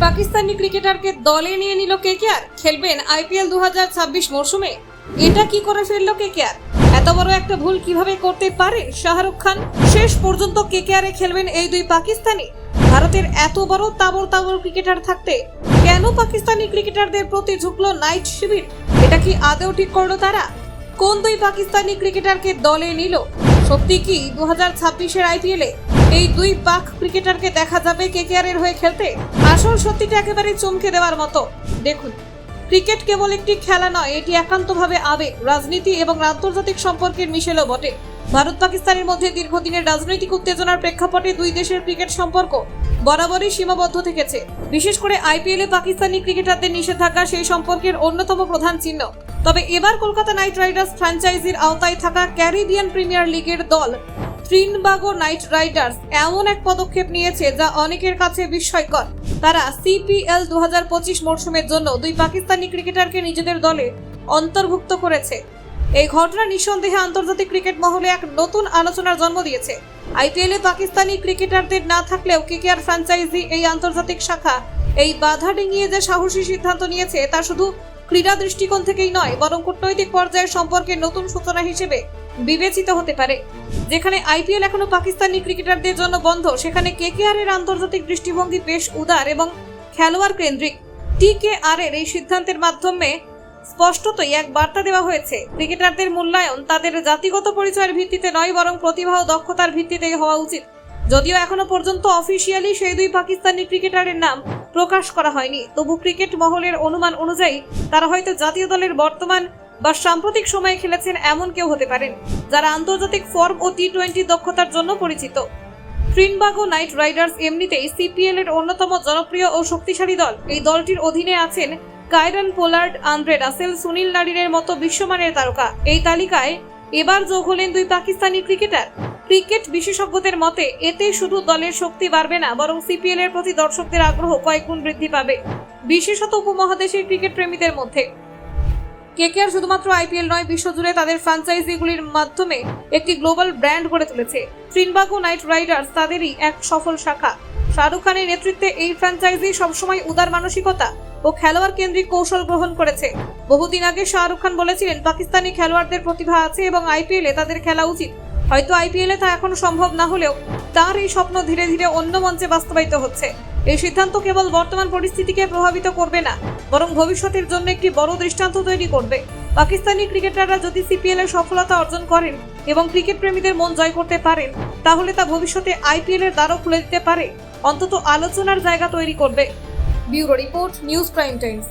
পাকিস্তানি ক্রিকেটারকে দলে নিয়ে নিল কেকেআর, খেলবেন আইপিএল 2026 মরশুমে। এটা কি করে ফেললো কেকেআর? এত বড় একটা ভুল কিভাবে করতে পারে শাহরুখ খান? শেষ পর্যন্ত কেকেআরে খেলবেন এই দুই পাকিস্তানি। ভারতের এত বড় তাবড় তাবড় ক্রিকেটার থাকতে কেন পাকিস্তানি ক্রিকেটারদের প্রতি ঝুঁকলো নাইট শিবির? এটা কি আদৌ ঠিক করলো তারা? কোন দুই পাকিস্তানি ক্রিকেটারকে দলে নিল? সত্যি কি 2026-এর আইপিএলে এই দুই পাক ক্রিকেটারকে দেখা যাবে কেকেআরের হয়ে খেলতে? আসল সত্যিটা একেবারে চমকে দেওয়ার মতো। দেখুন, ক্রিকেট কেবল একটি খেলা নয়, এটি একান্তভাবে আবেগ, রাজনীতি এবং আন্তর্জাতিক সম্পর্কের মিশেলও বটে। ভারত পাকিস্তানের মধ্যে দীর্ঘদিনের রাজনৈতিক উত্তেজনার প্রেক্ষাপটে দুই দেশের ক্রিকেট সম্পর্ক বরাবরই সীমাবদ্ধ থেকেছে। বিশেষ করে আইপিএলে পাকিস্তানি ক্রিকেটারদের নিষেধাজ্ঞা সেই সম্পর্কের অন্যতম প্রধান চিহ্ন। তবে এবার কলকাতা নাইট রাইডার্স ফ্র্যাঞ্চাইজির আওতায় থাকা ক্যারিবিয়ান প্রিমিয়ার লিগের দল ত্রিনবাগো নাইট রাইডার্স এমন এক পদক্ষেপ নিয়েছে যা অনেকের কাছে বিস্ময়কর। তারা সিপিএল 2025 মরশুমের জন্য দুই পাকিস্তানি ক্রিকেটারকে নিজেদের দলে অন্তর্ভুক্ত করেছে। এই ঘটনা নিঃসন্দেহে আন্তর্জাতিক ক্রিকেট মহলে এক নতুন আলোচনার জন্ম দিয়েছে। আইপিএলে পাকিস্তানি ক্রিকেটারদের না থাকলেও কেকেআর ফ্র্যাঞ্চাইজি এই আন্তর্জাতিক শাখা এই বাধা ডিঙিয়ে যে সাহসী সিদ্ধান্ত নিয়েছে তা শুধু ক্রীড়া দৃষ্টিকোণ থেকেই নয়, বরং কূটনৈতিক পর্যায়ের সম্পর্কের নতুন সূচনা হিসেবে বিবেচিত হতে পারে। যেখানে আইপিএল এখনো পাকিস্তানি ক্রিকেটারদের জন্য বন্ধ, সেখানে কেকেআর এর আন্তর্জাতিক দৃষ্টিভঙ্গি বেশ উদার এবং খেলোয়াড় কেন্দ্রিক। টিকেআর এর এই সিদ্ধান্তের মাধ্যমে স্পষ্টতই এক বার্তা দেওয়া হয়েছে, ক্রিকেটারদের মূল্যায়ন তাদের জাতিগত পরিচয়ের ভিত্তিতে নয়, বরং প্রতিভা ও দক্ষতার ভিত্তিতেই হওয়া উচিত। যদিও এখনো পর্যন্ত অফিসিয়ালি সেই দুই পাকিস্তানি ক্রিকেটারের নাম প্রকাশ করা হয়নি, তবু ক্রিকেট মহলের অনুমান অনুযায়ী তারা হয়তো জাতীয় দলের বর্তমান বা সাম্প্রতিক সময়ে খেলেছেন এমন কেউ হতে পারেন, যারা আন্তর্জাতিক ফর্ম ও টি-20 দক্ষতার জন্য পরিচিত। ত্রিনবাগো নাইট রাইডার্স এমনিতেই সিপিএল এর অন্যতম জনপ্রিয় ও শক্তিশালী দল। এই দলটির অধীনে আছেন Kieron Pollard, Andre Russell, Sunil নারিনের মতো বিশ্বমানের তারকা। এই তালিকায় এবার যোগ হলেন দুই পাকিস্তানি ক্রিকেটার। ক্রিকেট বিশেষজ্ঞদের মতে এতে শুধু দলের শক্তি বাড়বে না, বরং সিপিএল এর প্রতি দর্শকদের আগ্রহ কয়েক গুণ বৃদ্ধি পাবে, বিশেষত উপমহাদেশের ক্রিকেট প্রেমীদের মধ্যে। কেকেআর শুধুমাত্র আইপিএল নয়, বিশ্বজুড়ে তাদের ফ্র্যাঞ্চাইজিগুলির মাধ্যমে একটি গ্লোবাল ব্র্যান্ড গড়ে তুলেছে। ত্রিনবাগো নাইট রাইডার্স তাদেরই এক সফল শাখা। শাহরুখ খানের নেতৃত্বে এই ফ্র্যাঞ্চাইজি সবসময় উদার মানসিকতা ও খেলোয়াড় কেন্দ্রিক কৌশল গ্রহণ করেছে। বহুদিন আগে শাহরুখ খান বলেছিলেন, পাকিস্তানি খেলোয়াড়দের প্রতিভা আছে এবং আইপিএলে তাদের খেলা উচিত। হয়তো আইপিএলে তা এখনো সম্ভব না হলেও তার এই স্বপ্ন ধীরে ধীরে অন্য মঞ্চে বাস্তবায়িত হচ্ছে। এই সিদ্ধান্ত কেবল বর্তমান পরিস্থিতিকে প্রভাবিত করবে না, বরং ভবিষ্যতের জন্য একটি বড় দৃষ্টান্ত তৈরি করবে। পাকিস্তানি ক্রিকেটাররা যদি সিপিএল এর সফলতা অর্জন করেন এবং ক্রিকেট প্রেমীদের মন জয় করতে পারেন, তাহলে তা ভবিষ্যতে আইপিএল এর দ্বারও খুলে দিতে পারে, অন্তত আলোচনার জায়গা তৈরি করবে। Bureau report, news prime Times.